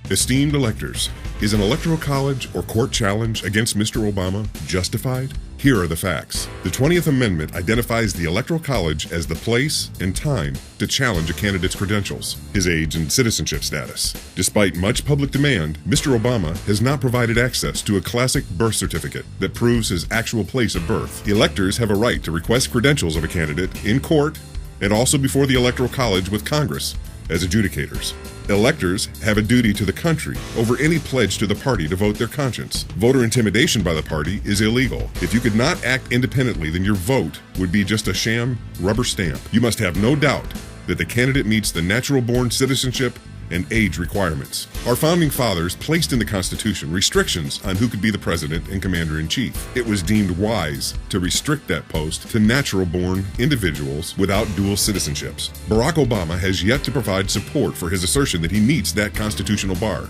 Esteemed electors, is an electoral college or court challenge against Mr. Obama justified? Here are the facts. The 20th Amendment identifies the Electoral College as the place and time to challenge a candidate's credentials, his age and citizenship status. Despite much public demand, Mr. Obama has not provided access to a classic birth certificate that proves his actual place of birth. Electors have a right to request credentials of a candidate in court and also before the Electoral College with Congress as adjudicators. Electors have a duty to the country over any pledge to the party to vote their conscience. Voter intimidation by the party is illegal. If you could not act independently, then your vote would be just a sham rubber stamp. You must have no doubt that the candidate meets the natural-born citizenship and age requirements. Our founding fathers placed in the Constitution restrictions on who could be the president and commander-in-chief. It was deemed wise to restrict that post to natural-born individuals without dual citizenships. Barack Obama has yet to provide support for his assertion that he meets that constitutional bar.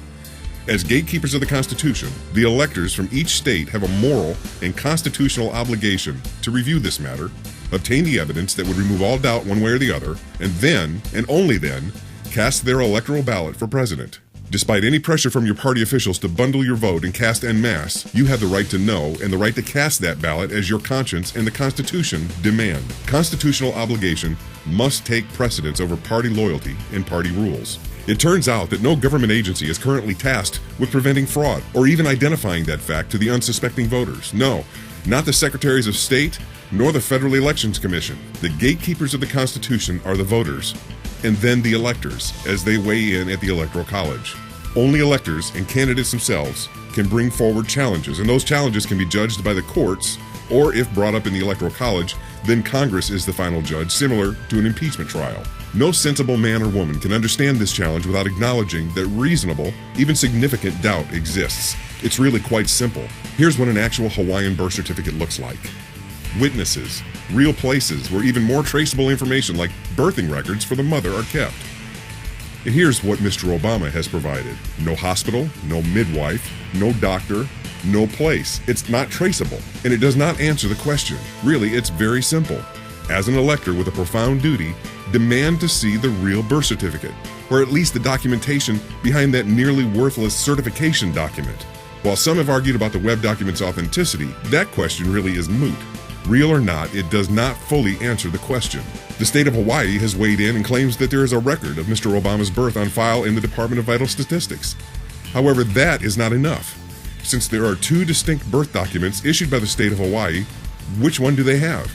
As gatekeepers of the Constitution, the electors from each state have a moral and constitutional obligation to review this matter, obtain the evidence that would remove all doubt one way or the other, and then, and only then, cast their electoral ballot for president. Despite any pressure from your party officials to bundle your vote and cast en masse, you have the right to know and the right to cast that ballot as your conscience and the Constitution demand. Constitutional obligation must take precedence over party loyalty and party rules. It turns out that no government agency is currently tasked with preventing fraud or even identifying that fact to the unsuspecting voters. No, not the secretaries of state nor the Federal Elections Commission. The gatekeepers of the Constitution are the voters, and then the electors as they weigh in at the Electoral College. Only electors and candidates themselves can bring forward challenges, and those challenges can be judged by the courts, or if brought up in the Electoral College, then Congress is the final judge, similar to an impeachment trial. No sensible man or woman can understand this challenge without acknowledging that reasonable, even significant doubt exists. It's really quite simple. Here's what an actual Hawaiian birth certificate looks like. Witnesses, real places where even more traceable information like birthing records for the mother are kept. And here's what Mr. Obama has provided. No hospital, no midwife, no doctor, no place. It's not traceable, and it does not answer the question. Really, it's very simple. As an elector with a profound duty, demand to see the real birth certificate, or at least the documentation behind that nearly worthless certification document. While some have argued about the web document's authenticity, that question really is moot. Real or not, it does not fully answer the question. The state of Hawaii has weighed in and claims that there is a record of Mr. Obama's birth on file in the Department of Vital Statistics. However, that is not enough. Since there are two distinct birth documents issued by the state of Hawaii, which one do they have?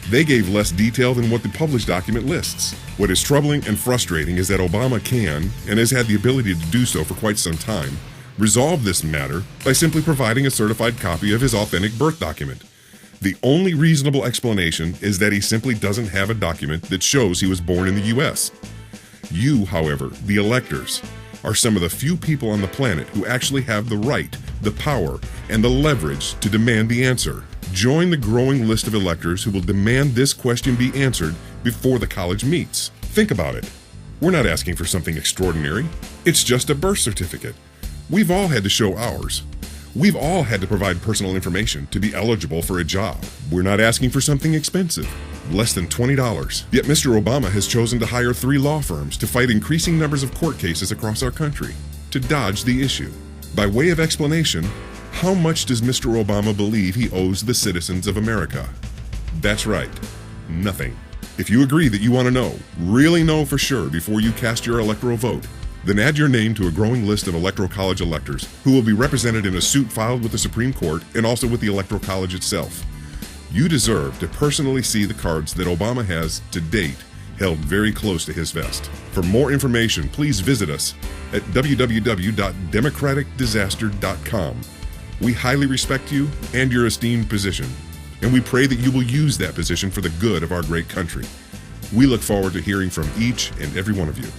They gave less detail than what the published document lists. What is troubling and frustrating is that Obama can, and has had the ability to do so for quite some time, resolve this matter by simply providing a certified copy of his authentic birth document. The only reasonable explanation is that he simply doesn't have a document that shows he was born in the U.S. You, however, the electors, are some of the few people on the planet who actually have the right, the power, and the leverage to demand the answer. Join the growing list of electors who will demand this question be answered before the college meets. Think about it. We're not asking for something extraordinary. It's just a birth certificate. We've all had to show ours. We've all had to provide personal information to be eligible for a job. We're not asking for something expensive, less than $20. Yet Mr. Obama has chosen to hire 3 law firms to fight increasing numbers of court cases across our country to dodge the issue. By way of explanation, how much does Mr. Obama believe he owes the citizens of America? That's right, nothing. If you agree that you want to know, really know for sure before you cast your electoral vote, then add your name to a growing list of Electoral College electors who will be represented in a suit filed with the Supreme Court and also with the Electoral College itself. You deserve to personally see the cards that Obama has, to date, held very close to his vest. For more information, please visit us at www.democraticdisaster.com. We highly respect you and your esteemed position, and we pray that you will use that position for the good of our great country. We look forward to hearing from each and every one of you.